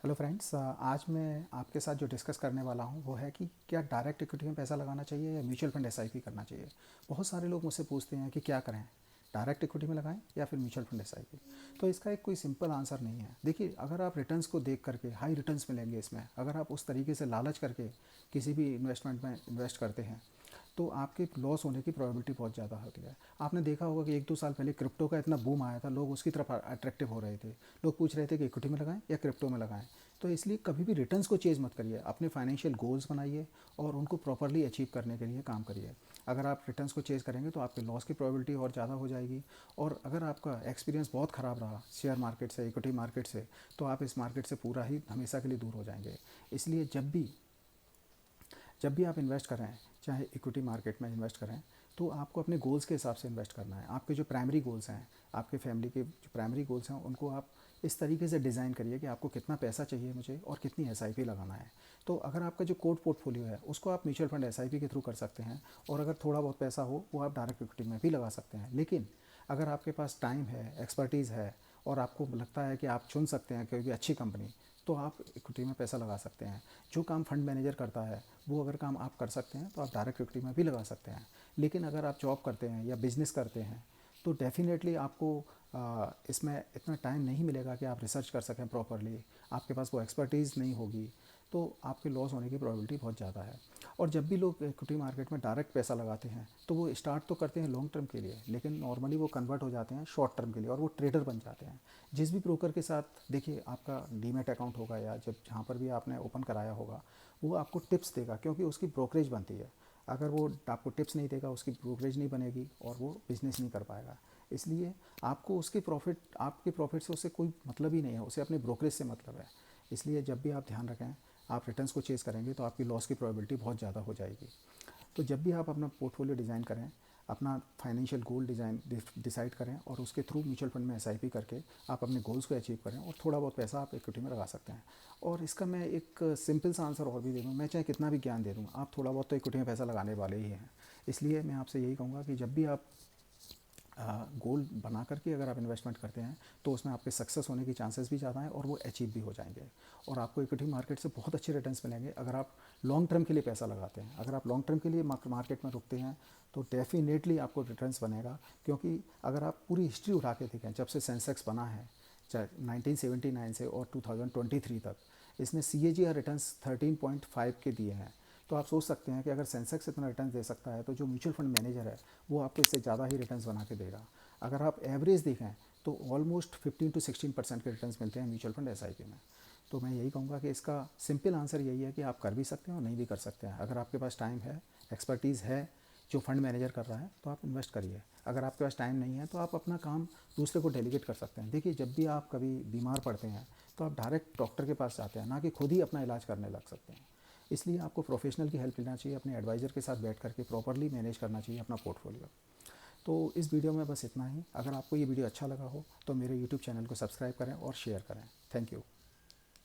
Hello friends, आज मैं आपके साथ जो डिस्कस करने वाला हूँ वो है कि क्या डायरेक्ट इक्विटी में पैसा लगाना चाहिए या म्यूचुअल फंड एसआईपी करना चाहिए। बहुत सारे लोग मुझसे पूछते हैं कि क्या करें, डायरेक्ट इक्विटी में लगाएं या फिर म्यूचुअल फंड एसआईपी। तो इसका एक कोई सिंपल आंसर नहीं है। देखिए, अगर आप रिटर्न्स को देख करके हाई रिटर्न्स मिलेंगे इसमें, अगर आप उस तरीके से लालच करके किसी भी इन्वेस्टमेंट में इन्वेस्ट करते हैं तो आपके लॉस होने की प्रोबेबिलिटी बहुत ज़्यादा होती है। आपने देखा होगा कि 1-2 साल पहले क्रिप्टो का इतना बूम आया था, लोग उसकी तरफ अट्रैक्टिव हो रहे थे। लोग पूछ रहे थे कि इक्विटी में लगाएं या क्रिप्टो में लगाएं। तो इसलिए कभी भी रिटर्न्स को चेज़ मत करिए, अपने फाइनेंशियल गोल्स बनाइए और उनको प्रॉपरली अचीव करने के लिए काम करिए। अगर आप रिटर्न्स को चेज़ करेंगे तो आपके लॉस की प्रोबेबिलिटी और ज़्यादा हो जाएगी। और अगर आपका एक्सपीरियंस बहुत ख़राब रहा शेयर मार्केट से, इक्विटी मार्केट से, तो आप इस मार्केट से पूरा ही हमेशा के लिए दूर हो जाएंगे। इसलिए जब भी आप इन्वेस्ट करें, चाहे इक्विटी मार्केट में इन्वेस्ट करें, तो आपको अपने गोल्स के हिसाब से इन्वेस्ट करना है। आपके जो प्राइमरी गोल्स हैं, आपके फैमिली के जो प्राइमरी गोल्स हैं, उनको आप इस तरीके से डिज़ाइन करिए कि आपको कितना पैसा चाहिए मुझे और कितनी एसआईपी लगाना है। तो अगर आपका जो कोड पोर्टफोलियो है उसको आप म्यूचुअल फंड एसआईपी के थ्रू कर सकते हैं, और अगर थोड़ा बहुत पैसा हो वो आप डायरेक्ट इक्विटी में भी लगा सकते हैं। लेकिन अगर आपके पास टाइम है, एक्सपर्टीज़ है और आपको लगता है कि आप चुन सकते हैं कोई भी अच्छी कंपनी, तो आप इक्विटी में पैसा लगा सकते हैं। जो काम फंड मैनेजर करता है वो अगर काम आप कर सकते हैं तो आप डायरेक्ट इक्विटी में भी लगा सकते हैं। लेकिन अगर आप जॉब करते हैं या बिजनेस करते हैं तो डेफिनेटली आपको इसमें इतना टाइम नहीं मिलेगा कि आप रिसर्च कर सकें प्रॉपरली। आपके पास वो एक्सपर्टीज़ नहीं होगी, तो आपके लॉस होने की प्रोबेबिलिटी बहुत ज़्यादा है। और जब भी लोग इक्विटी मार्केट में डायरेक्ट पैसा लगाते हैं तो वो स्टार्ट तो करते हैं लॉन्ग टर्म के लिए, लेकिन नॉर्मली वो कन्वर्ट हो जाते हैं शॉर्ट टर्म के लिए और वो ट्रेडर बन जाते हैं। जिस भी ब्रोकर के साथ, देखिए, आपका डीमैट अकाउंट होगा या जब जहाँ पर भी आपने ओपन कराया होगा, वो आपको टिप्स देगा क्योंकि उसकी ब्रोकरेज बनती है। अगर वो आपको टिप्स नहीं देगा, उसकी ब्रोकरेज नहीं बनेगी और वो बिज़नेस नहीं कर पाएगा। इसलिए आपको उसके प्रॉफिट, आपके प्रॉफिट से उसे कोई मतलब ही नहीं है, उसे अपने ब्रोकरेज से मतलब है। इसलिए जब भी आप ध्यान रखें, आप रिटर्न्स को चेज़ करेंगे तो आपकी लॉस की प्रोबेबिलिटी बहुत ज़्यादा हो जाएगी। तो जब भी आप अपना पोर्टफोलियो डिज़ाइन करें, अपना फाइनेंशियल गोल डिसाइड करें और उसके थ्रू म्यूचुअल फंड में एसआईपी करके आप अपने गोल्स को अचीव करें, और थोड़ा बहुत पैसा आप इक्विटी में लगा सकते हैं। और इसका मैं एक सिंपल सा आंसर और भी दे दूँ, मैं चाहे कितना भी ज्ञान दे दूँ, आप थोड़ा बहुत तो इक्विटी में पैसा लगाने वाले ही हैं। इसलिए मैं आपसे यही कहूँगा कि जब भी आप गोल बना करके अगर आप इन्वेस्टमेंट करते हैं तो उसमें आपके सक्सेस होने की चांसेस भी ज़्यादा हैं और वो अचीव भी हो जाएंगे। और आपको इक्विटी मार्केट से बहुत अच्छे रिटर्न्स मिलेंगे अगर आप लॉन्ग टर्म के लिए पैसा लगाते हैं। अगर आप लॉन्ग टर्म के लिए मार्केट में रुकते हैं तो डेफिनेटली आपको रिटर्न्स बनेगा। क्योंकि अगर आप पूरी हिस्ट्री उठा के देखें, जब से सेंसेक्स बना है, चाहे 1979 से और 2023 तक, इसने सी ए जी आर रिटर्न्स 13.5 के दिए हैं। तो आप सोच सकते हैं कि अगर सेंसेक्स इतना रिटर्न दे सकता है तो जो म्यूचुअल फंड मैनेजर है वो आपको इससे ज़्यादा ही रिटर्न्स बना के देगा। अगर आप एवरेज देखें तो ऑलमोस्ट 15 to 16% के रिटर्न्स मिलते हैं म्यूचुअल फंड एसआईपी में। तो मैं यही कहूँगा कि इसका सिंपल आंसर यही है कि आप कर भी सकते हैं और नहीं भी कर सकते हैं। अगर आपके पास टाइम है, एक्सपर्टीज़ है जो फंड मैनेजर कर रहा है, तो आप इन्वेस्ट करिए। अगर आपके पास टाइम नहीं है तो आप अपना काम दूसरे को डेलीगेट कर सकते हैं। देखिए, जब भी आप कभी बीमार पड़ते हैं तो आप डायरेक्ट डॉक्टर के पास जाते हैं, ना कि खुद ही अपना इलाज करने लग सकते हैं। इसलिए आपको प्रोफेशनल की हेल्प लेना चाहिए, अपने एडवाइज़र के साथ बैठ करके प्रॉपरली मैनेज करना चाहिए अपना पोर्टफोलियो। तो इस वीडियो में बस इतना ही। अगर आपको ये वीडियो अच्छा लगा हो तो मेरे यूट्यूब चैनल को सब्सक्राइब करें और शेयर करें। Thank you.